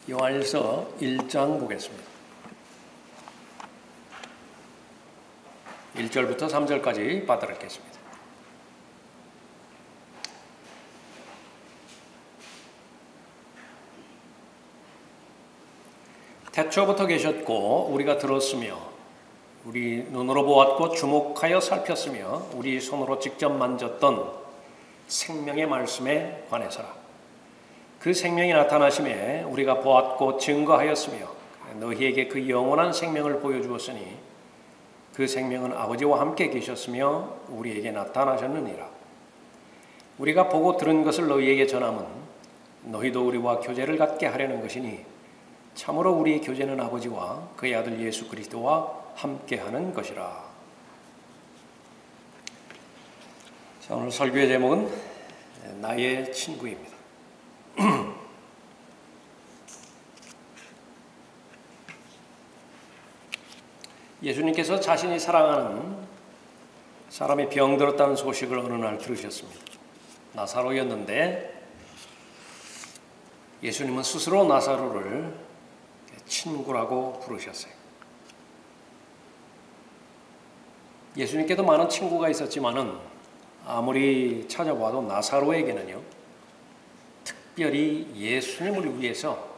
요한일서 1장 보겠습니다. 1절부터 3절까지 받아듣겠습니다. 태초부터 계셨고 우리가 들었으며 우리 눈으로 보았고 주목하여 살폈으며 우리 손으로 직접 만졌던 생명의 말씀에 관해서라. 그 생명이 나타나심에 우리가 보았고 증거하였으며 너희에게 그 영원한 생명을 보여주었으니 그 생명은 아버지와 함께 계셨으며 우리에게 나타나셨느니라. 우리가 보고 들은 것을 너희에게 전함은 너희도 우리와 교제를 갖게 하려는 것이니 참으로 우리의 교제는 아버지와 그의 아들 예수 그리스도와 함께하는 것이라. 자, 오늘 설교의 제목은 나의 친구입니다. 예수님께서 자신이 사랑하는 사람이 병들었다는 소식을 어느 날 들으셨습니다. 나사로였는데 예수님은 스스로 나사로를 친구라고 부르셨어요. 예수님께도 많은 친구가 있었지만은 아무리 찾아봐도 나사로에게는요, 특별히 예수님을 위해서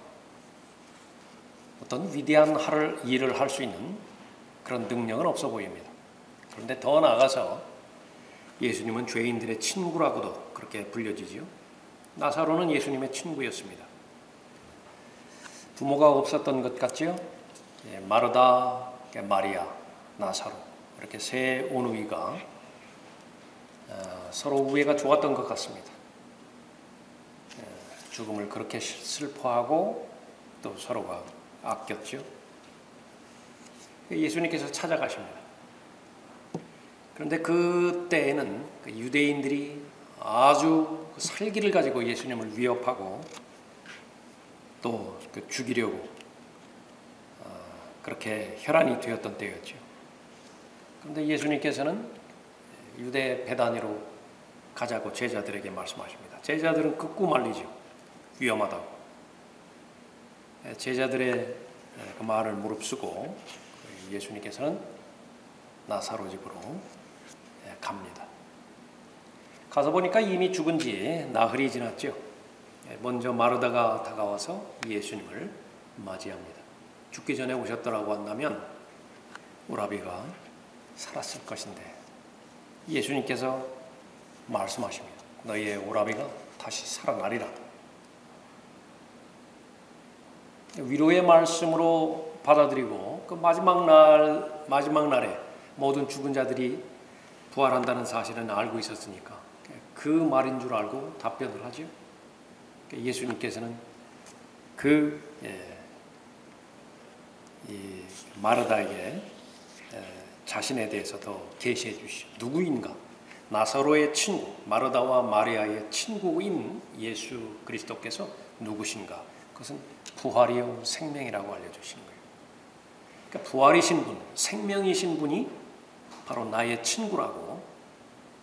어떤 위대한 일을 할 수 있는 그런 능력은 없어 보입니다. 그런데 더 나아가서 예수님은 죄인들의 친구라고도 그렇게 불려지지요. 나사로는 예수님의 친구였습니다. 부모가 없었던 것 같지요? 마르다, 마리아, 나사로 이렇게 세 오누이가 서로 우애가 좋았던 것 같습니다. 죽음을 그렇게 슬퍼하고 또 서로가 아꼈죠. 예수님께서 찾아가십니다. 그런데 그때에는 유대인들이 아주 살기를 가지고 예수님을 위협하고 또 죽이려고 그렇게 혈안이 되었던 때였죠. 그런데 예수님께서는 유대 베다니로 가자고 제자들에게 말씀하십니다. 제자들은 극구 말리죠. 위험하다고. 제자들의 그 말을 무릅쓰고 예수님께서는 나사로 집으로 갑니다. 가서 보니까 이미 죽은 지 나흘이 지났죠. 먼저 마르다가 다가와서 예수님을 맞이합니다. 죽기 전에 오셨더라고 한다면 오라비가 살았을 것인데 예수님께서 말씀하십니다. 너희의 오라비가 다시 살아나리라. 위로의 말씀으로 받아들이고 그 마지막 날에 모든 죽은 자들이 부활한다는 사실은 알고 있었으니까 그 말인 줄 알고 답변을 하죠. 예수님께서는 이 마르다에게 자신에 대해서 더 계시해 주시죠. 누구인가? 나사로의 친구, 마르다와 마리아의 친구인 예수 그리스도께서 누구신가? 그것은 부활이요 생명이라고 알려주신 거예요. 그러니까 부활이신 분, 생명이신 분이 바로 나의 친구라고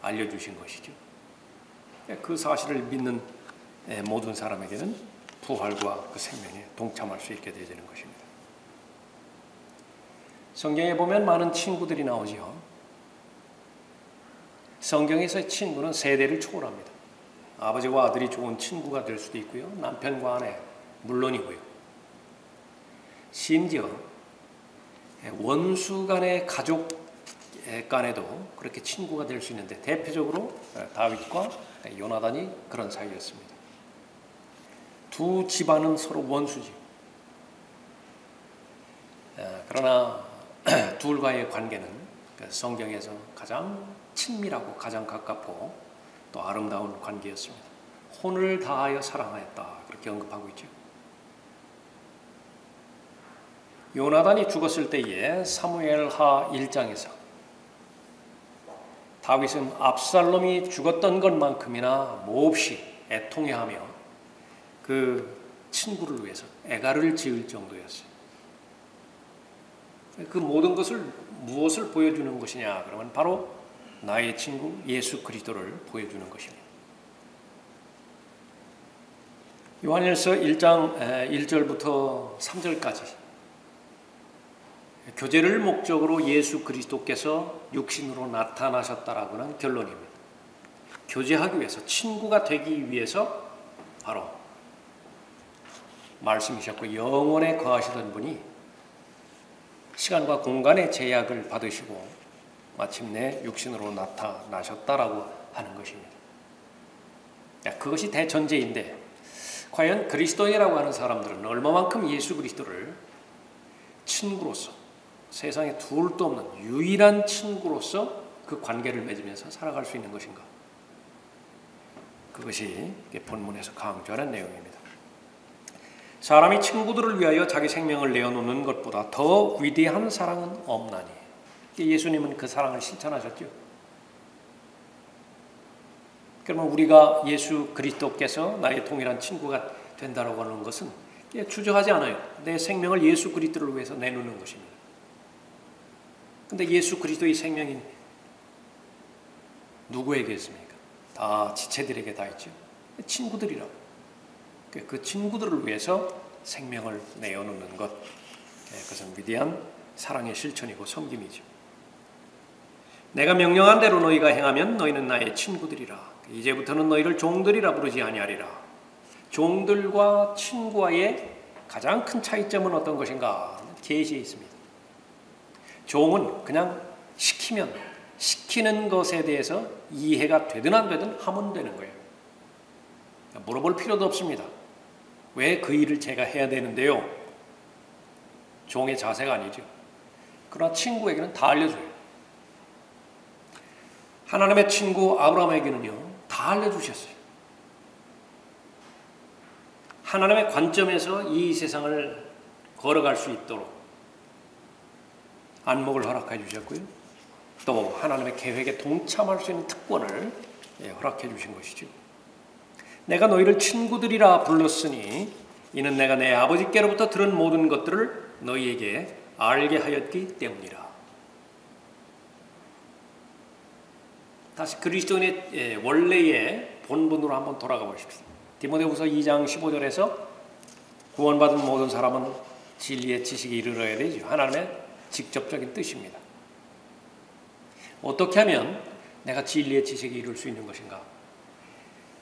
알려주신 것이죠. 그 사실을 믿는 모든 사람에게는 부활과 그 생명에 동참할 수 있게 되는 것입니다. 성경에 보면 많은 친구들이 나오죠. 성경에서의 친구는 세대를 초월합니다. 아버지와 아들이 좋은 친구가 될 수도 있고요. 남편과 아내 물론이고요. 심지어 원수 간의 가족 간에도 그렇게 친구가 될 수 있는데 대표적으로 다윗과 요나단이 그런 사이였습니다. 두 집안은 서로 원수지. 그러나 둘과의 관계는 성경에서 가장 친밀하고 가장 가깝고 또 아름다운 관계였습니다. 혼을 다하여 사랑하였다 그렇게 언급하고 있죠. 요나단이 죽었을 때에 사무엘하 1장에서 다윗은 압살롬이 죽었던 것만큼이나 몹시 애통해하며 그 친구를 위해서 애가를 지을 정도였어요. 그 모든 것을 무엇을 보여주는 것이냐? 그러면 바로 나의 친구 예수 그리스도를 보여주는 것입니다. 요한일서 1장 1절부터 3절까지 교제를 목적으로 예수 그리스도께서 육신으로 나타나셨다라고 하는 결론입니다. 교제하기 위해서, 친구가 되기 위해서 바로 말씀이셨고 영원에 거하시던 분이 시간과 공간의 제약을 받으시고 마침내 육신으로 나타나셨다라고 하는 것입니다. 그것이 대전제인데 과연 그리스도인이라고 하는 사람들은 얼마만큼 예수 그리스도를 친구로서, 세상에 둘도 없는 유일한 친구로서 그 관계를 맺으면서 살아갈 수 있는 것인가? 그것이 본문에서 강조하는 내용입니다. 사람이 친구들을 위하여 자기 생명을 내어놓는 것보다 더 위대한 사랑은 없나니. 예수님은 그 사랑을 실천하셨죠. 그러면 우리가 예수 그리스도께서 나의 동일한 친구가 된다고 하는 것은 주저하지 않아요. 내 생명을 예수 그리스도를 위해서 내놓는 것입니다. 근데 예수 그리스도의 생명이 누구에게 있습니까? 다 지체들에게 다 있죠. 친구들이라고. 그 친구들을 위해서 생명을 내어놓는 것, 그것은 위대한 사랑의 실천이고 섬김이죠. 내가 명령한 대로 너희가 행하면 너희는 나의 친구들이라. 이제부터는 너희를 종들이라 부르지 아니하리라. 종들과 친구와의 가장 큰 차이점은 어떤 것인가? 계시에 있습니다. 종은 그냥 시키는 것에 대해서 이해가 되든 안 되든 하면 되는 거예요. 물어볼 필요도 없습니다. 왜 그 일을 제가 해야 되는데요? 종의 자세가 아니죠. 그러나 친구에게는 다 알려줘요. 하나님의 친구 아브라함에게는요, 다 알려주셨어요. 하나님의 관점에서 이 세상을 걸어갈 수 있도록 안목을 허락해 주셨고요. 또 하나님의 계획에 동참할 수 있는 특권을 허락해 주신 것이죠. 내가 너희를 친구들이라 불렀으니 이는 내가 내 아버지께로부터 들은 모든 것들을 너희에게 알게 하였기 때문이라. 다시 그리스도인의 원래의 본분으로 한번 돌아가 보십시오. 디모데후서 2장 15절에서 구원받은 모든 사람은 진리의 지식에 이르러야 되죠. 하나님의 직접적인 뜻입니다. 어떻게 하면 내가 진리의 지식에 이룰 수 있는 것인가?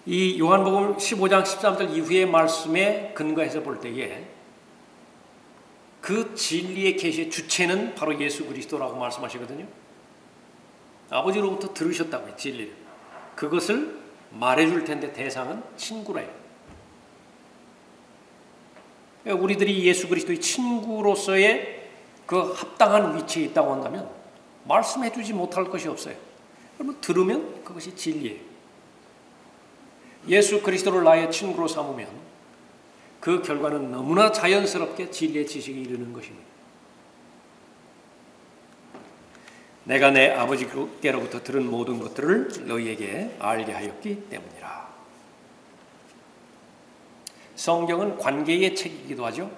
이 요한복음 15장 13절 이후의 말씀에 근거해서 볼 때에 그 진리의 계시의 주체는 바로 예수 그리스도라고 말씀하시거든요. 아버지로부터 들으셨다고요, 진리를. 그것을 말해줄 텐데 대상은 친구래요. 우리들이 예수 그리스도의 친구로서의 그 합당한 위치에 있다고 한다면 말씀해주지 못할 것이 없어요. 그러면 들으면 그것이 진리예요. 예수 그리스도를 나의 친구로 삼으면 그 결과는 너무나 자연스럽게 진리의 지식에 이르는 것입니다. 내가 내 아버지께로부터 들은 모든 것들을 너희에게 알게 하였기 때문이라. 성경은 관계의 책이기도 하죠.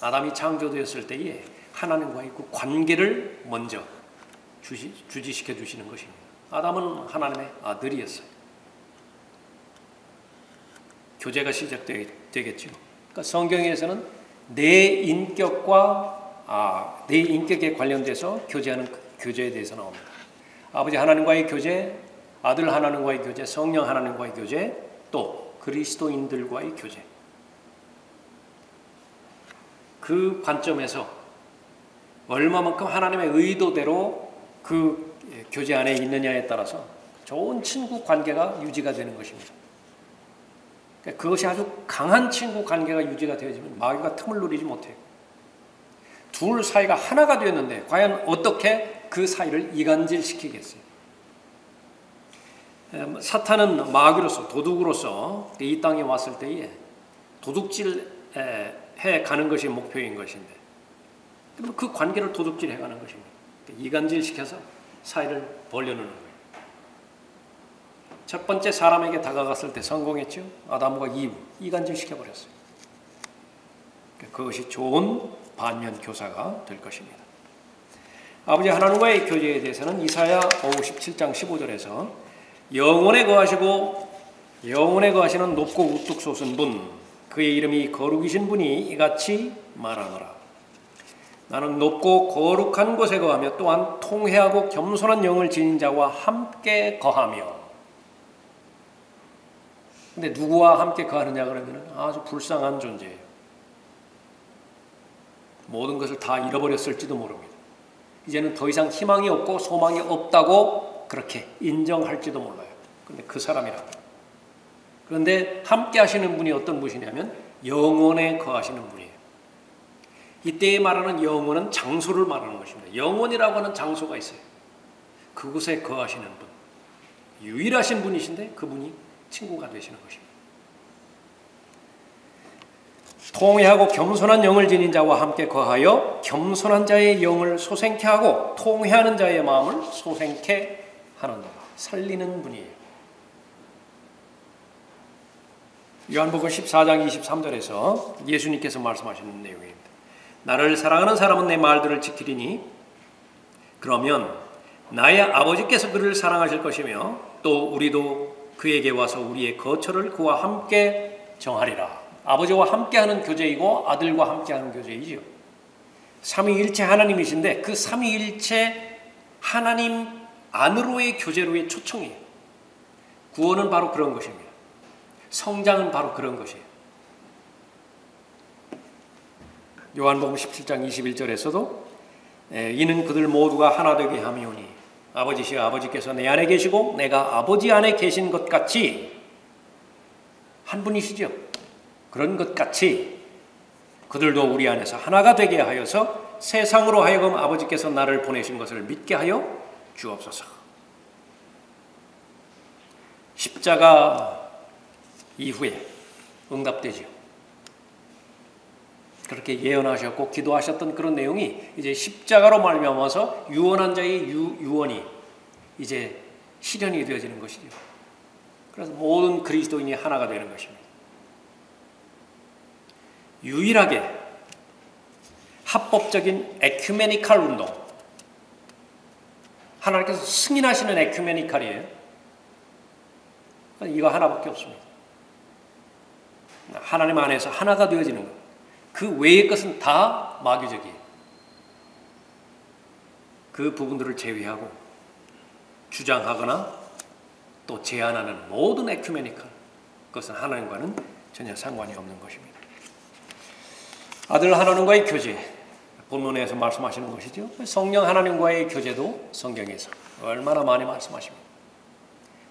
아담이 창조되었을 때에 하나님과의 그 관계를 먼저 주지시켜 주시는 것입니다. 아담은 하나님의 아들이었어요. 교제가 시작되겠죠. 그러니까 성경에서는 내 인격에 관련돼서 교제하는 교제에 대해서 나옵니다. 아버지 하나님과의 교제, 아들 하나님과의 교제, 성령 하나님과의 교제, 또 그리스도인들과의 교제. 그 관점에서 얼마만큼 하나님의 의도대로 그 교제 안에 있느냐에 따라서 좋은 친구 관계가 유지가 되는 것입니다. 그것이 아주 강한 친구 관계가 유지가 되어지면 마귀가 틈을 누리지 못해요. 둘 사이가 하나가 되었는데 과연 어떻게 그 사이를 이간질시키겠어요? 사탄은 마귀로서, 도둑으로서 이 땅에 왔을 때에 도둑질해 가는 것이 목표인 것인데 그럼 그 관계를 도둑질해 가는 것입니다. 이간질시켜서 사이를 벌려놓는 거예요. 첫 번째 사람에게 다가갔을 때 성공했죠. 아담과 이브 이간질시켜버렸어요. 그것이 좋은 반면 교사가 될 것입니다. 아버지 하나님과의 교제에 대해서는 이사야 57장 15절에서 영원에 거하시고 영원에 거하시는 높고 우뚝 솟은 분, 그의 이름이 거룩이신 분이 이같이 말하노라. 나는 높고 거룩한 곳에 거하며 또한 통회하고 겸손한 영을 지닌 자와 함께 거하며. 근데 누구와 함께 거하느냐 그러면 아주 불쌍한 존재예요. 모든 것을 다 잃어버렸을지도 모릅니다. 이제는 더 이상 희망이 없고 소망이 없다고 그렇게 인정할지도 몰라요. 그런데 그 사람이라고. 그런데 함께 하시는 분이 어떤 분이냐면 영원에 거하시는 분이에요. 이때에 말하는 영원은 장소를 말하는 것입니다. 영원이라고 하는 장소가 있어요. 그곳에 거하시는 분. 유일하신 분이신데 그분이 친구가 되시는 것입니다. 통회하고 겸손한 영을 지닌 자와 함께 거하여 겸손한 자의 영을 소생케 하고 통회하는 자의 마음을 소생케 하는도다. 살리는 분이에요. 요한복음 14장 23절에서 예수님께서 말씀하시는 내용입니다. 나를 사랑하는 사람은 내 말들을 지키리니 그러면 나의 아버지께서 그를 사랑하실 것이며 또 우리도 그에게 와서 우리의 거처를 그와 함께 정하리라. 아버지와 함께하는 교제이고 아들과 함께하는 교제이지요. 삼위일체 하나님이신데 그 삼위일체 하나님 안으로의 교제로의 초청이에요. 구원은 바로 그런 것입니다. 성장은 바로 그런 것이에요. 요한복음 17장 21절에서도 이는 그들 모두가 하나 되게 함이오니 아버지시여 아버지께서 내 안에 계시고 내가 아버지 안에 계신 것 같이 한 분이시죠. 그런 것 같이 그들도 우리 안에서 하나가 되게 하여서 세상으로 하여금 아버지께서 나를 보내신 것을 믿게 하여 주옵소서. 십자가 이후에 응답되지요. 그렇게 예언하셨고 기도하셨던 그런 내용이 이제 십자가로 말미암아서 유언한 자의 유언이 이제 실현이 되어지는 것이죠. 그래서 모든 그리스도인이 하나가 되는 것입니다. 유일하게 합법적인 에큐메니칼 운동, 하나님께서 승인하시는 에큐메니칼이에요. 이거 하나밖에 없습니다. 하나님 안에서 하나가 되어지는 것. 그 외의 것은 다 마귀적이에요. 그 부분들을 제외하고 주장하거나 또 제안하는 모든 에큐메니칼, 그것은 하나님과는 전혀 상관이 없는 것입니다. 아들 하나님과의 교제, 본문에서 말씀하시는 것이죠. 성령 하나님과의 교제도 성경에서 얼마나 많이 말씀하십니다.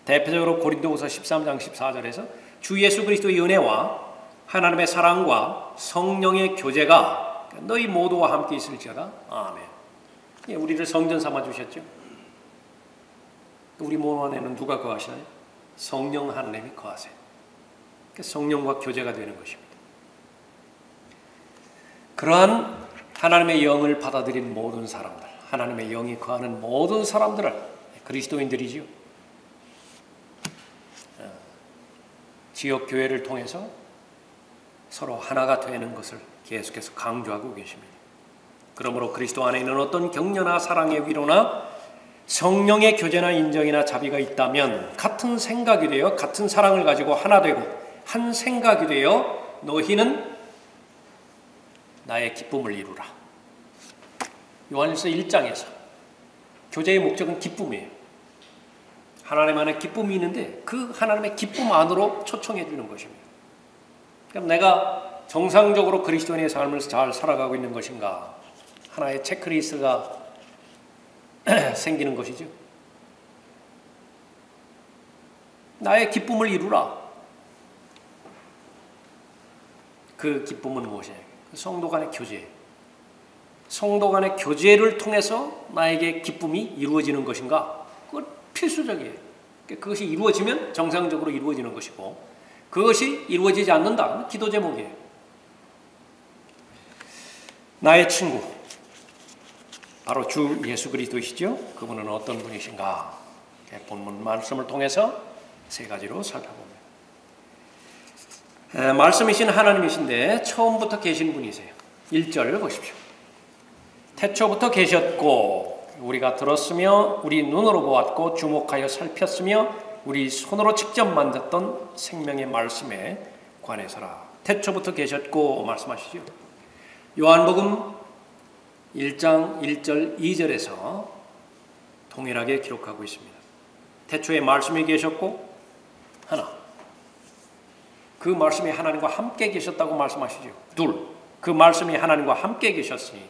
대표적으로 고린도후서 13장 14절에서 주 예수 그리스도의 은혜와 하나님의 사랑과 성령의 교제가 너희 모두와 함께 있을지어다. 아멘. 우리를 성전 삼아 주셨죠. 우리 몸 안에는 누가 거하시나요? 성령 하나님이 거하세요. 성령과 교제가 되는 것입니다. 그러한 하나님의 영을 받아들인 모든 사람들, 하나님의 영이 거하는 모든 사람들을 그리스도인들이지요. 지역 교회를 통해서 서로 하나가 되는 것을 계속해서 강조하고 계십니다. 그러므로 그리스도 안에 있는 어떤 격려나 사랑의 위로나 성령의 교제나 인정이나 자비가 있다면 같은 생각이 되어 같은 사랑을 가지고 하나 되고 한 생각이 되어 너희는 나의 기쁨을 이루라. 요한일서 1장에서 교제의 목적은 기쁨이에요. 하나님 안에 기쁨이 있는데 그 하나님의 기쁨 안으로 초청해 주는 것입니다. 그럼 내가 정상적으로 그리스도인의 삶을 잘 살아가고 있는 것인가? 하나의 체크리스트가 생기는 것이죠. 나의 기쁨을 이루라. 그 기쁨은 무엇이냐? 성도 간의 교제. 성도 간의 교제를 통해서 나에게 기쁨이 이루어지는 것인가? 그건 필수적이에요. 그것이 이루어지면 정상적으로 이루어지는 것이고 그것이 이루어지지 않는다. 기도 제목이에요. 나의 친구, 바로 주 예수 그리스도이시죠. 그분은 어떤 분이신가? 본문 말씀을 통해서 세 가지로 살펴봅니다. 말씀이신 하나님이신데 처음부터 계신 분이세요. 1절을 보십시오. 태초부터 계셨고 우리가 들었으며 우리 눈으로 보았고 주목하여 살폈으며 우리 손으로 직접 만졌던 생명의 말씀에 관해서라. 태초부터 계셨고 말씀하시죠. 요한복음 1장 1절 2절에서 동일하게 기록하고 있습니다. 태초에 말씀이 계셨고 하나, 그 말씀이 하나님과 함께 계셨다고 말씀하시죠. 둘, 그 말씀이 하나님과 함께 계셨으니.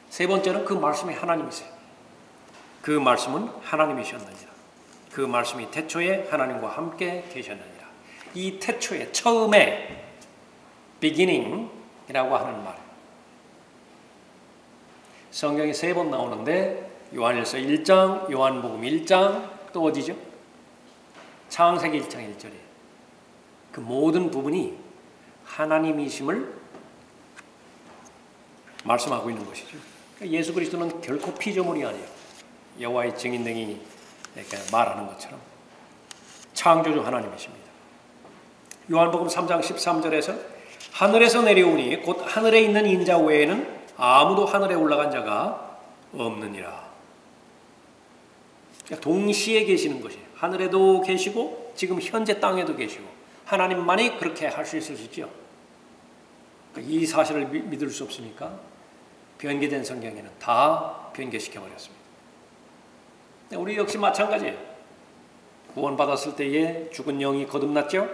세 번째는 그 말씀이 하나님이세요. 그 말씀은 하나님이셨느니라. 그 말씀이 태초에 하나님과 함께 계셨느니라. 이 태초에, 처음에, beginning이라고 하는 말, 성경에 3번 나오는데 요한일서 1장, 요한복음 1장, 또 어디죠? 창세기 1장 1절이에요. 그 모든 부분이 하나님이심을 말씀하고 있는 것이죠. 그러니까 예수 그리스도는 결코 피조물이 아니에요. 여호와의 증인 등이 이렇게 말하는 것처럼 창조주 하나님이십니다. 요한복음 3장 13절에서 하늘에서 내려오니 곧 하늘에 있는 인자 외에는 아무도 하늘에 올라간 자가 없느니라. 그러니까 동시에 계시는 것이에요. 하늘에도 계시고 지금 현재 땅에도 계시고 하나님만이 그렇게 할 수 있으시죠. 그러니까 이 사실을 믿을 수 없으니까 변개된 성경에는 다 변개시켜버렸습니다. 우리 역시 마찬가지예요. 구원받았을 때에 죽은 영이 거듭났죠.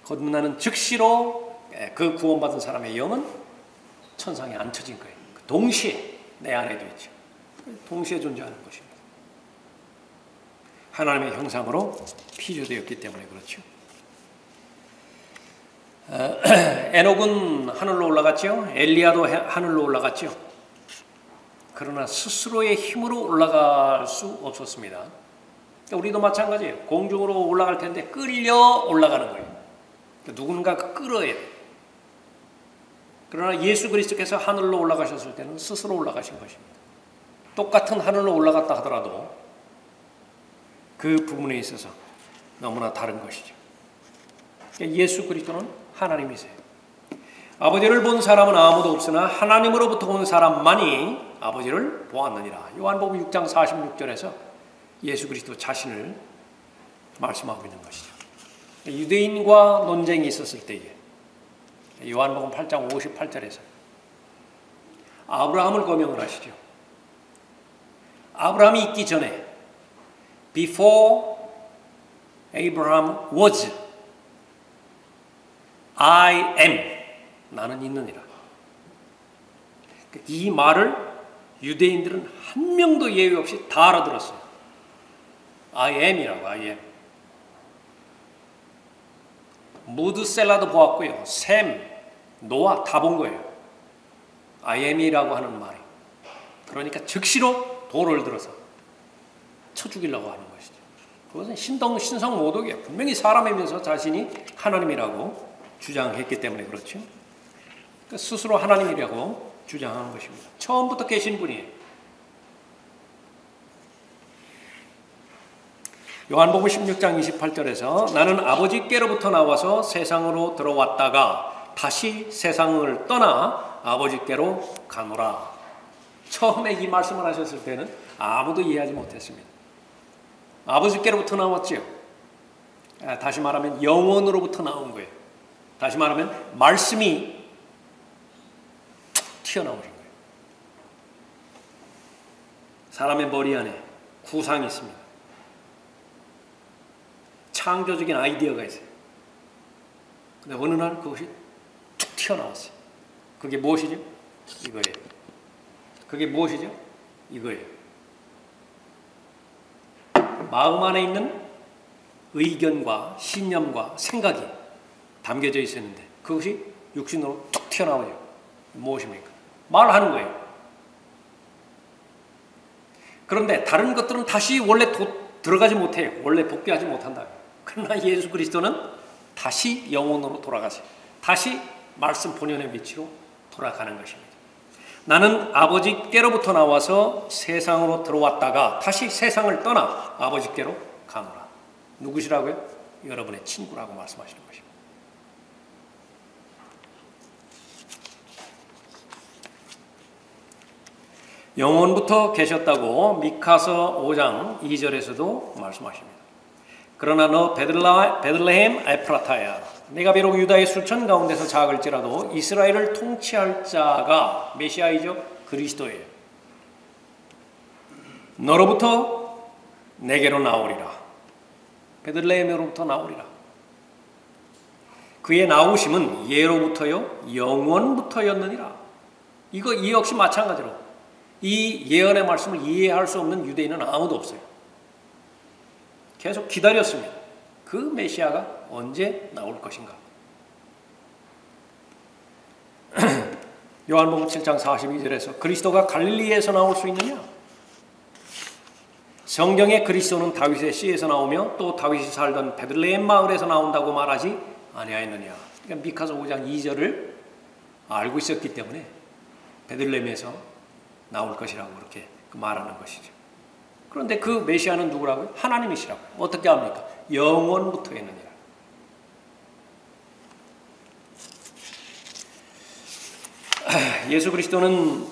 거듭나는 즉시로 그 구원받은 사람의 영은 천상에 앉혀진 거예요. 동시에 내 안에도 있죠. 동시에 존재하는 것입니다. 하나님의 형상으로 피조되었기 때문에 그렇죠. 에녹은 하늘로 올라갔죠. 엘리야도 하늘로 올라갔죠. 그러나 스스로의 힘으로 올라갈 수 없었습니다. 우리도 마찬가지예요. 공중으로 올라갈 텐데 끌려 올라가는 거예요. 누군가가 끌어야 돼요. 그러나 예수 그리스도께서 하늘로 올라가셨을 때는 스스로 올라가신 것입니다. 똑같은 하늘로 올라갔다 하더라도 그 부분에 있어서 너무나 다른 것이죠. 예수 그리스도는 하나님이세요. 아버지를 본 사람은 아무도 없으나 하나님으로부터 온 사람만이 아버지를 보았느니라. 요한복음 6장 46절에서 예수 그리스도 자신을 말씀하고 있는 것이죠. 유대인과 논쟁이 있었을 때에 요한복음 8장 58절에서 아브라함을 거명을 하시죠. 아브라함이 있기 전에 Before Abraham was, I am, 나는 있느니라. 이 말을 유대인들은 한 명도 예외 없이 다 알아들었어요. I am이라고, I am. 무드셀라도 보았고요. 셈, 노아 다 본 거예요. I am이라고 하는 말이. 그러니까 즉시로 돌을 들어서 쳐 죽이려고 하는 것이죠. 그것은 신성 모독이에요. 분명히 사람이면서 자신이 하나님이라고 주장했기 때문에 그렇죠. 그러니까 스스로 하나님이라고 주장하는 것입니다. 처음부터 계신 분이에요. 요한복음 16장 28절에서 나는 아버지께로부터 나와서 세상으로 들어왔다가 다시 세상을 떠나 아버지께로 가노라. 처음에 이 말씀을 하셨을 때는 아무도 이해하지 못했습니다. 아버지께로부터 나왔죠. 다시 말하면 영원으로부터 나온 거예요. 다시 말하면 말씀이 튀어나오신 거예요. 사람의 머리 안에 구상이 있습니다. 창조적인 아이디어가 있어요. 근데 어느 날 그것이 툭 튀어나왔어요. 그게 무엇이죠? 이거예요. 그게 무엇이죠? 이거예요. 마음 안에 있는 의견과 신념과 생각이 담겨져 있었는데 그것이 육신으로 툭 튀어나오죠. 무엇입니까? 말하는 거예요. 그런데 다른 것들은 다시 원래 들어가지 못해요. 원래 복귀하지 못한다. 그러나 예수 그리스도는 다시 영혼으로 돌아가세요. 다시 말씀 본연의 위치로 돌아가는 것입니다. 나는 아버지께로부터 나와서 세상으로 들어왔다가 다시 세상을 떠나 아버지께로 가노라. 누구시라고요? 여러분의 친구라고 말씀하시는 것입니다. 영원부터 계셨다고 미카서 5장 2절에서도 말씀하십니다. 그러나 너 베들레헴 에프라타야, 내가 비록 유다의 수천 가운데서 작을지라도 이스라엘을 통치할 자가 메시아이죠. 그리스도예요. 너로부터 내게로 나오리라. 베들레헴으로부터 나오리라. 그의 나오심은 예로부터요 영원부터였느니라. 이 역시 마찬가지로 이 예언의 말씀을 이해할 수 없는 유대인은 아무도 없어요. 계속 기다렸습니다. 그 메시아가 언제 나올 것인가. 요한복음 7장 42절에서 그리스도가 갈릴리에서 나올 수 있느냐? 성경의 그리스도는 다윗의 씨에서 나오며 또 다윗이 살던 베들레헴 마을에서 나온다고 말하지 아니하였느냐. 그러니까 미카서 5장 2절을 알고 있었기 때문에 베들레헴에서 나올 것이라고 그렇게 말하는 것이죠. 그런데 그 메시아는 누구라고요? 하나님이시라고. 어떻게 합니까? 영원부터였느니라. 예수 그리스도는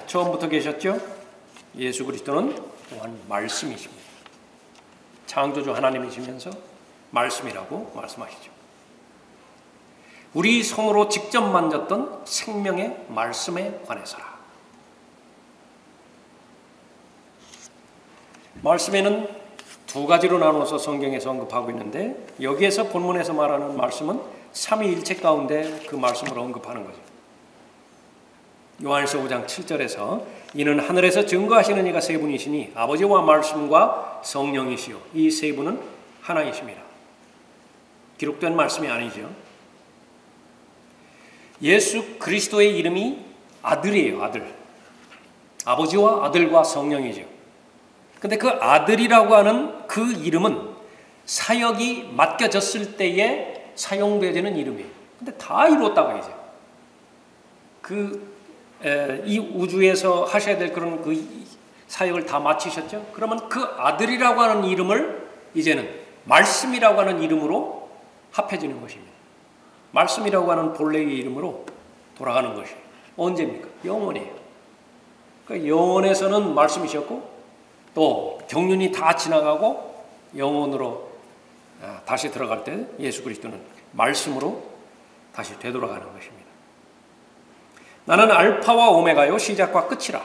처음부터 계셨죠? 예수 그리스도는 또한 말씀이십니다. 창조주 하나님이시면서 말씀이라고 말씀하시죠. 우리 손으로 직접 만졌던 생명의 말씀에 관해서라. 말씀에는 두 가지로 나눠서 성경에서 언급하고 있는데 여기에서 본문에서 말하는 말씀은 삼위일체 가운데 그 말씀을 언급하는 거죠. 요한일서 5장 7절에서 이는 하늘에서 증거하시는 이가 세 분이시니 아버지와 말씀과 성령이시요 이 세 분은 하나이십니다. 기록된 말씀이 아니죠. 예수 그리스도의 이름이 아들이에요. 아들. 아버지와 아들과 성령이죠. 근데 그 아들이라고 하는 그 이름은 사역이 맡겨졌을 때에 사용되어지는 이름이에요. 근데 다 이루었다고 이제. 이 우주에서 하셔야 될 그런 그 사역을 다 마치셨죠? 그러면 그 아들이라고 하는 이름을 이제는 말씀이라고 하는 이름으로 합해지는 것입니다. 말씀이라고 하는 본래의 이름으로 돌아가는 것이에요. 언제입니까? 영원이에요. 그러니까 영원에서는 말씀이셨고 또 경륜이 다 지나가고 영원으로 다시 들어갈 때 예수 그리스도는 말씀으로 다시 되돌아가는 것입니다. 나는 알파와 오메가요 시작과 끝이라.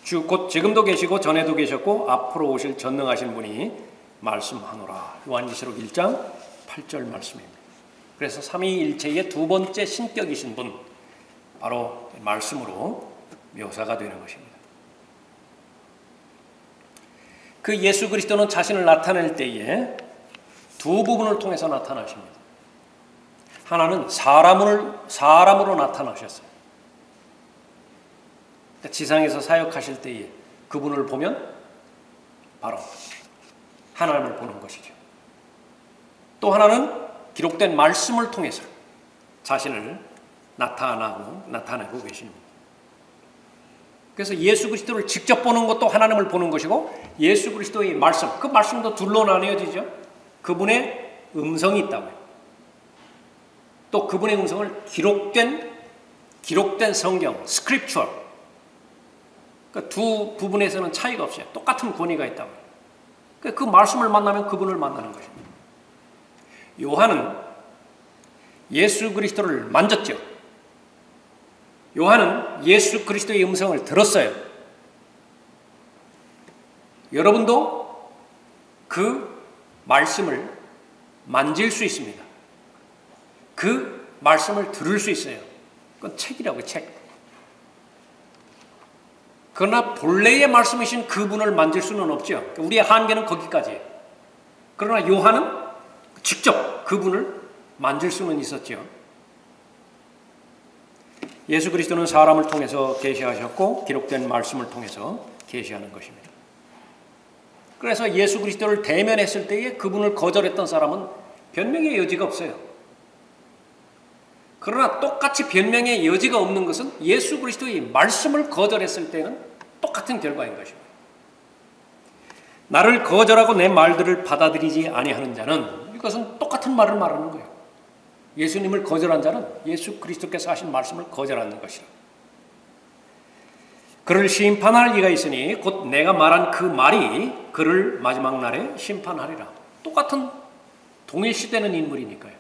주 곧 지금도 계시고 전에도 계셨고 앞으로 오실 전능하신 분이 말씀하노라. 요한계시록 1장 8절 말씀입니다. 그래서 삼위일체의 두 번째 신격이신 분 바로 말씀으로 묘사가 되는 것입니다. 그 예수 그리스도는 자신을 나타낼 때에 두 부분을 통해서 나타나십니다. 하나는 사람으로 나타나셨어요. 그러니까 지상에서 사역하실 때에 그분을 보면 바로 하나님을 보는 것이죠. 또 하나는 기록된 말씀을 통해서 자신을 나타내고 계십니다. 그래서 예수 그리스도를 직접 보는 것도 하나님을 보는 것이고 예수 그리스도의 말씀, 그 말씀도 둘로 나뉘어지죠. 그분의 음성이 있다고요. 또 그분의 음성을 기록된 성경, 스크립처. 그 두 부분에서는 차이가 없어요. 똑같은 권위가 있다고요. 그 말씀을 만나면 그분을 만나는 것입니다. 요한은 예수 그리스도를 만졌죠. 요한은 예수 그리스도의 음성을 들었어요. 여러분도 그 말씀을 만질 수 있습니다. 그 말씀을 들을 수 있어요. 그건 책이라고요, 책. 그러나 본래의 말씀이신 그분을 만질 수는 없죠. 우리의 한계는 거기까지예요. 그러나 요한은 직접 그분을 만질 수는 있었죠. 예수 그리스도는 사람을 통해서 계시하셨고 기록된 말씀을 통해서 계시하는 것입니다. 그래서 예수 그리스도를 대면했을 때에 그분을 거절했던 사람은 변명의 여지가 없어요. 그러나 똑같이 변명의 여지가 없는 것은 예수 그리스도의 말씀을 거절했을 때는 똑같은 결과인 것입니다. 나를 거절하고 내 말들을 받아들이지 아니하는 자는 이것은 똑같은 말을 말하는 거예요. 예수님을 거절한 자는 예수 그리스도께서 하신 말씀을 거절하는 것이라. 그를 심판할 이가 있으니 곧 내가 말한 그 말이 그를 마지막 날에 심판하리라. 똑같은 동일시되는 인물이니까요.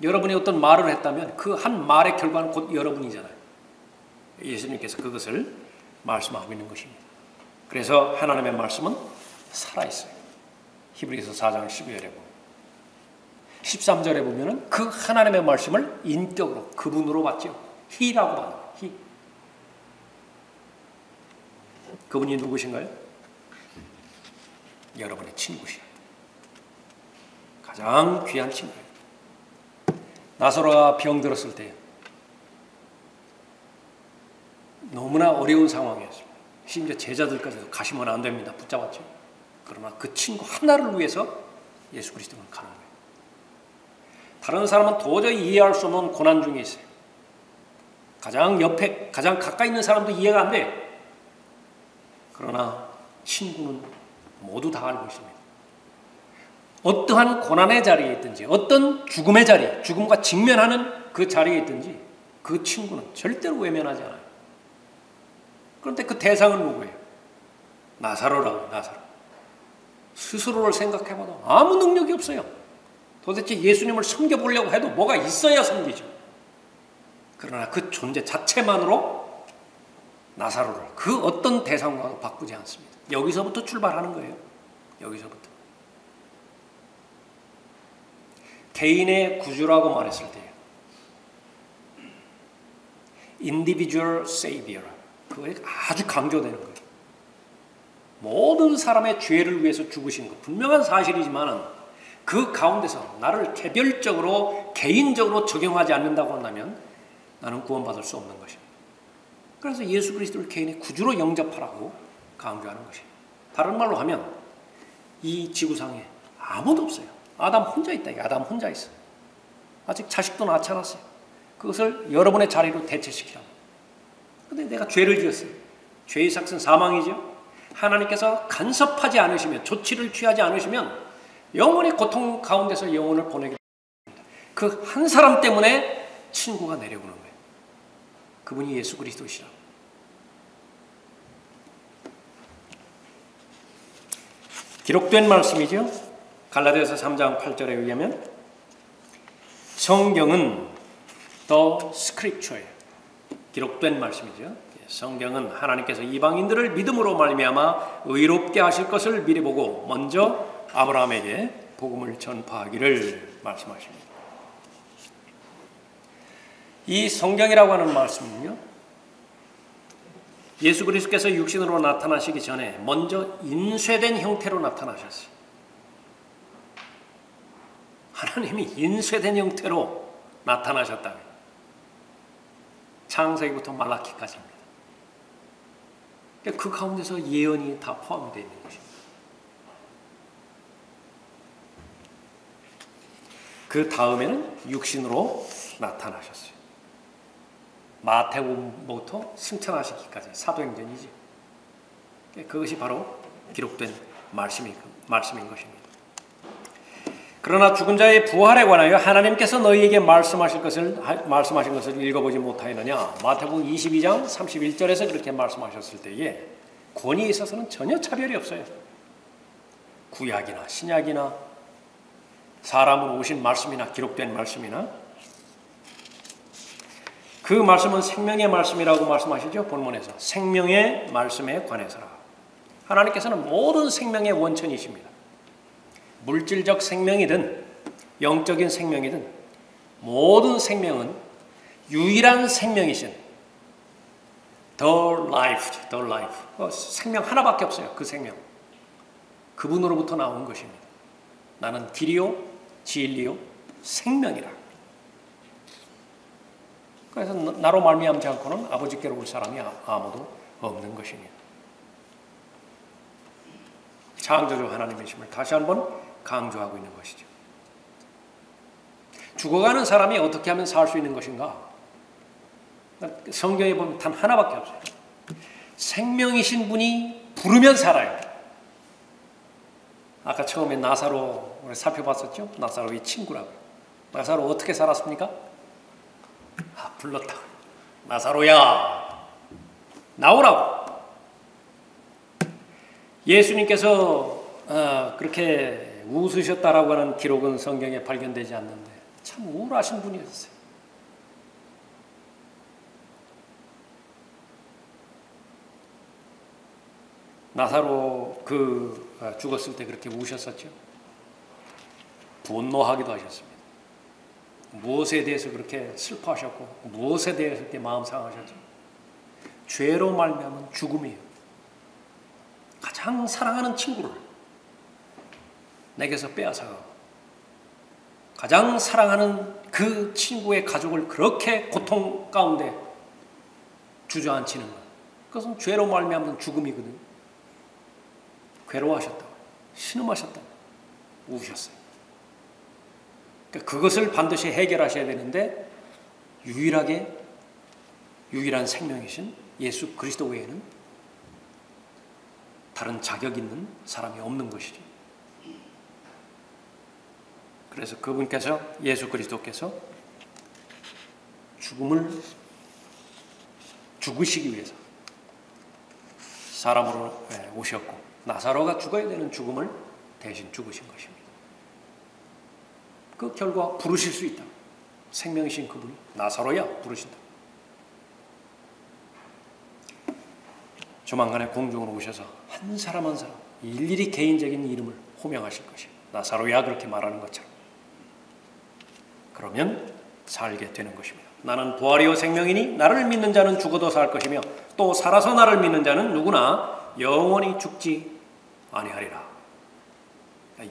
여러분이 어떤 말을 했다면 그 한 말의 결과는 곧 여러분이잖아요. 예수님께서 그것을 말씀하고 있는 것입니다. 그래서 하나님의 말씀은 살아있어요. 히브리서 4장 12절에 보면 13절에 보면은 그 하나님의 말씀을 인격으로 그분으로 받죠. He라고 받는 거예요. He. 그분이 누구신가요? 여러분의 친구시요. 가장 귀한 친구예요. 나사로가 병들었을 때 너무나 어려운 상황이었습니다. 심지어 제자들까지도 가시면 안 됩니다. 붙잡았죠. 그러나 그 친구 하나를 위해서 예수 그리스도는 가는 거예요. 다른 사람은 도저히 이해할 수 없는 고난 중에 있어요. 가장 옆에, 가장 가까이 있는 사람도 이해가 안 돼요. 그러나 친구는 모두 다 알고 있습니다. 어떠한 고난의 자리에 있든지 어떤 죽음의 자리, 죽음과 직면하는 그 자리에 있든지 그 친구는 절대로 외면하지 않아요. 그런데 그 대상은 누구예요? 나사로라고. 나사로. 스스로를 생각해봐도 아무 능력이 없어요. 도대체 예수님을 섬겨보려고 해도 뭐가 있어야 섬기죠. 그러나 그 존재 자체만으로 나사로를 그 어떤 대상과도 바꾸지 않습니다. 여기서부터 출발하는 거예요. 여기서부터. 개인의 구주라고 말했을 때 individual savior, 그게 아주 강조되는 거예요. 모든 사람의 죄를 위해서 죽으신 것 분명한 사실이지만 그 가운데서 나를 개별적으로 개인적으로 적용하지 않는다고 한다면 나는 구원받을 수 없는 것입니다. 그래서 예수 그리스도를 개인의 구주로 영접하라고 강조하는 것입니다. 다른 말로 하면 이 지구상에 아무도 없어요. 아담 혼자 있다. 아담 혼자 있어. 아직 자식도 낳지 않았어요. 그것을 여러분의 자리로 대체시키라고. 그런데 내가 죄를 지었어요. 죄의 삭은 사망이죠. 하나님께서 간섭하지 않으시면, 조치를 취하지 않으시면 영원히 고통 가운데서 영혼을 보내게 됩니다. 그 한 사람 때문에 친구가 내려오는 거예요. 그분이 예수 그리스도시라고. 기록된 말씀이죠. 갈라디아서 3장 8절에 의하면 성경은 the scripture예요. 기록된 말씀이죠. 성경은 하나님께서 이방인들을 믿음으로 말미암아 의롭게 하실 것을 미리 보고 먼저 아브라함에게 복음을 전파하기를 말씀하십니다. 이 성경이라고 하는 말씀은요, 예수 그리스도께서 육신으로 나타나시기 전에 먼저 인쇄된 형태로 나타나셨어요. 하나님이 인쇄된 형태로 나타나셨다면 창세기부터 말라기까지입니다. 그 가운데서 예언이 다 포함되어 있는 것입니다. 그 다음에는 육신으로 나타나셨어요. 마태복음부터 승천하시기까지 사도행전이지. 그것이 바로 기록된 말씀인 것입니다. 그러나 죽은 자의 부활에 관하여 하나님께서 너희에게 말씀하신 것을 읽어보지 못하였느냐. 마태복음 22장 31절에서 그렇게 말씀하셨을 때에 권위에 있어서는 전혀 차별이 없어요. 구약이나 신약이나 사람으로 오신 말씀이나 기록된 말씀이나 그 말씀은 생명의 말씀이라고 말씀하시죠. 본문에서 생명의 말씀에 관해서라. 하나님께서는 모든 생명의 원천이십니다. 물질적 생명이든 영적인 생명이든 모든 생명은 유일한 생명이신 The Life. 생명 하나밖에 없어요. 그 생명. 그분으로부터 나온 것입니다. 나는 길이요 진리요 생명이라. 그래서 나로 말미암지 않고는 아버지께로 올 사람이 아무도 없는 것입니다. 창조주 하나님이심을 다시 한번 강조하고 있는 것이죠. 죽어가는 사람이 어떻게 하면 살 수 있는 것인가? 성경에 보면 단 하나밖에 없어요. 생명이신 분이 부르면 살아요. 아까 처음에 나사로 우리 살펴봤었죠? 나사로의 친구라고. 나사로 어떻게 살았습니까? 불렀다. 나사로야, 나오라고. 예수님께서 그렇게 웃으셨다라고 하는 기록은 성경에 발견되지 않는데 참 우울하신 분이었어요. 나사로 죽었을 때 그렇게 우셨었죠. 분노하기도 하셨습니다. 무엇에 대해서 그렇게 슬퍼하셨고 무엇에 대해서 그렇게 마음 상하셨죠. 죄로 말미암은 죽음이에요. 가장 사랑하는 친구를 내게서 빼앗아가고 가장 사랑하는 그 친구의 가족을 그렇게 고통 가운데 주저앉히는 것, 그것은 죄로 말미암은 죽음이거든요. 괴로워하셨다고, 신음하셨다고, 우셨어요. 그러니까 그것을 반드시 해결하셔야 되는데 유일한 생명이신 예수 그리스도 외에는 다른 자격 있는 사람이 없는 것이죠. 그래서 그분께서, 예수 그리스도께서 죽으시기 위해서 사람으로 오셨고 나사로가 죽어야 되는 죽음을 대신 죽으신 것입니다. 그 결과 부르실 수 있다. 생명이신 그분이 나사로야 부르신다. 조만간에 공중으로 오셔서 한 사람 한 사람 일일이 개인적인 이름을 호명하실 것이에요. 나사로야 그렇게 말하는 것처럼. 그러면 살게 되는 것입니다. 나는 부활이요 생명이니 나를 믿는 자는 죽어도 살 것이며 또 살아서 나를 믿는 자는 누구나 영원히 죽지 아니하리라.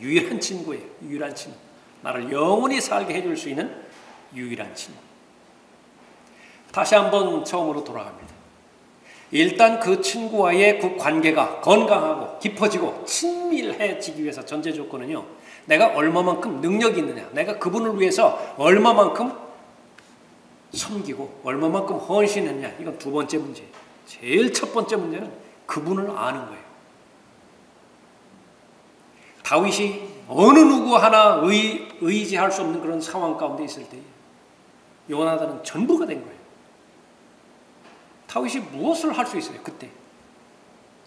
유일한 친구예요. 유일한 친구. 나를 영원히 살게 해줄 수 있는 유일한 친구. 다시 한번 처음으로 돌아갑니다. 일단 그 친구와의 그 관계가 건강하고 깊어지고 친밀해지기 위해서 전제 조건은요, 내가 얼마만큼 능력이 있느냐, 내가 그분을 위해서 얼마만큼 섬기고 얼마만큼 헌신했냐, 이건 두 번째 문제예요. 제일 첫 번째 문제는 그분을 아는 거예요. 다윗이 어느 누구 하나 의지할 수 없는 그런 상황 가운데 있을 때 요나단은 전부가 된 거예요. 다윗이 무엇을 할 수 있어요? 그때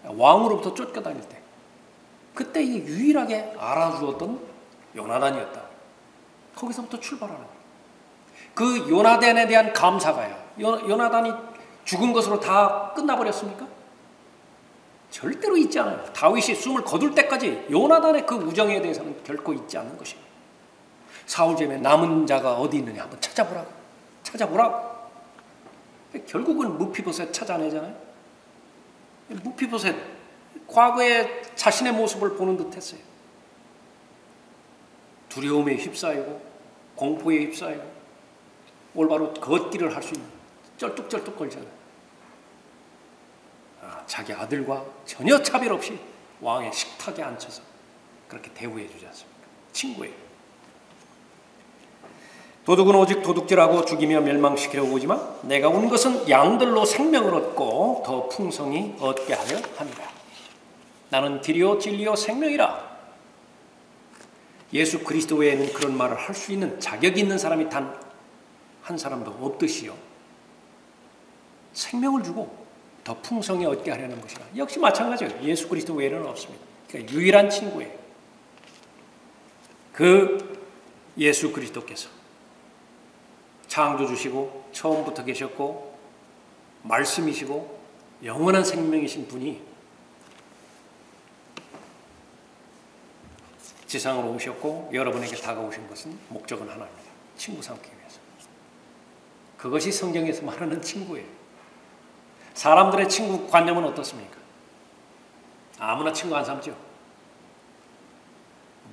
왕으로부터 쫓겨다닐 때 그때 유일하게 알아주었던 요나단이었다. 거기서부터 출발하는 거예요. 그 요나단에 대한 감사가요. 요나단이 죽은 것으로 다 끝나버렸습니까? 절대로 잊지 않아요. 다윗이 숨을 거둘 때까지 요나단의 그 우정에 대해서는 결코 잊지 않는 것입니다. 사울제에 남은 자가 어디 있느냐 한번 찾아보라고. 결국은 무피보셋 찾아내잖아요. 무피보셋 과거에 자신의 모습을 보는 듯 했어요. 두려움에 휩싸이고 공포에 휩싸이고 올바로 걷기를 할 수 있는 쩔뚝쩔뚝 걸잖아요. 자기 아들과 전혀 차별 없이 왕의 식탁에 앉혀서 그렇게 대우해 주지 않습니까? 친구예요. 도둑은 오직 도둑질하고 죽이며 멸망시키려고 오지만 내가 온 것은 양들로 생명을 얻고 더 풍성히 얻게 하려 합니다. 나는 길이요 진리요 생명이라. 예수 그리스도 외에는 그런 말을 할 수 있는 자격이 있는 사람이 단 한 사람도 없듯이요, 생명을 주고 더 풍성히 얻게 하려는 것이라. 역시 마찬가지예요. 예수 그리스도 외에는 없습니다. 그러니까 유일한 친구예요. 그 예수 그리스도께서 창조주시고 처음부터 계셨고 말씀이시고 영원한 생명이신 분이 지상으로 오셨고 여러분에게 다가오신 것은 목적은 하나입니다. 친구 삼기 위해서. 그것이 성경에서 말하는 친구예요. 사람들의 친구 관념은 어떻습니까? 아무나 친구 안 삼죠.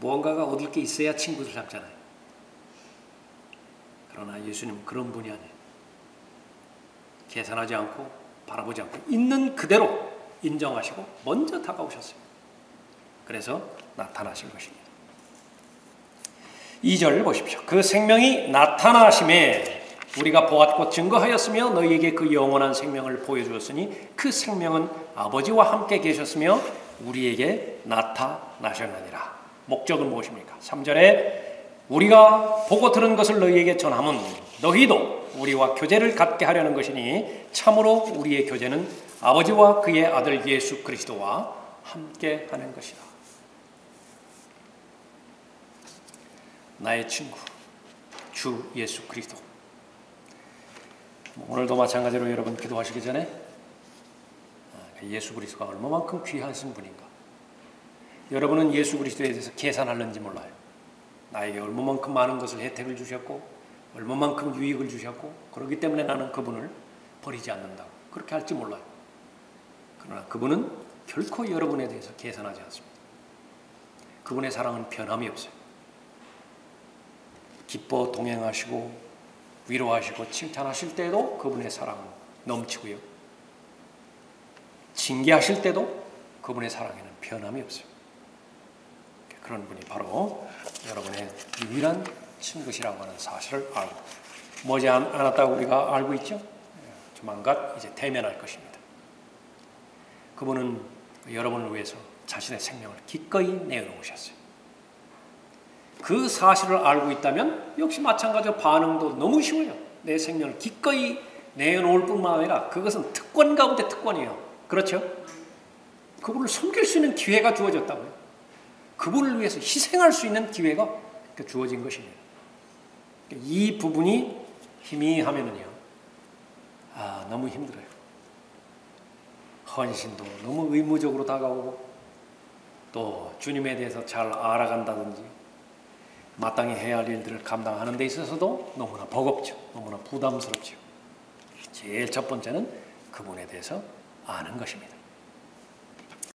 무언가가 얻을 게 있어야 친구를 삼잖아요. 그러나 예수님은 그런 분이 아니에요. 계산하지 않고 바라보지 않고 있는 그대로 인정하시고 먼저 다가오셨어요. 그래서 나타나신 것입니다. 2절 보십시오. 그 생명이 나타나심에 우리가 보았고 증거하였으며 너희에게 그 영원한 생명을 보여주었으니 그 생명은 아버지와 함께 계셨으며 우리에게 나타나셨느니라. 목적은 무엇입니까? 3절에 우리가 보고 들은 것을 너희에게 전함은 너희도 우리와 교제를 갖게 하려는 것이니 참으로 우리의 교제는 아버지와 그의 아들 예수 그리스도와 함께 하는 것이다. 나의 친구, 주 예수 그리스도. 오늘도 마찬가지로 여러분 기도하시기 전에 예수 그리스도가 얼마만큼 귀하신 분인가. 여러분은 예수 그리스도에 대해서 계산하는지 몰라요. 나에게 얼마만큼 많은 것을 혜택을 주셨고 얼마만큼 유익을 주셨고 그렇기 때문에 나는 그분을 버리지 않는다고 그렇게 할지 몰라요. 그러나 그분은 결코 여러분에 대해서 계산하지 않습니다. 그분의 사랑은 변함이 없어요. 기뻐 동행하시고 위로하시고 칭찬하실 때도 그분의 사랑은 넘치고요. 징계하실 때도 그분의 사랑에는 변함이 없어요. 그런 분이 바로 여러분의 유일한 친구시라고 하는 사실을 알고 머지않았다고 우리가 알고 있죠. 조만간 이제 대면할 것입니다. 그분은 여러분을 위해서 자신의 생명을 기꺼이 내어놓으셨어요. 그 사실을 알고 있다면 역시 마찬가지로 반응도 너무 쉬워요. 내 생명을 기꺼이 내어놓을 뿐만 아니라 그것은 특권 가운데 특권이에요. 그렇죠? 그분을 섬길 수 있는 기회가 주어졌다고요. 그분을 위해서 희생할 수 있는 기회가 주어진 것입니다. 이 부분이 희미하면은요, 너무 힘들어요. 헌신도 너무 의무적으로 다가오고 또 주님에 대해서 잘 알아간다든지 마땅히 해야 할 일들을 감당하는 데 있어서도 너무나 버겁죠. 너무나 부담스럽죠. 제일 첫 번째는 그분에 대해서 아는 것입니다.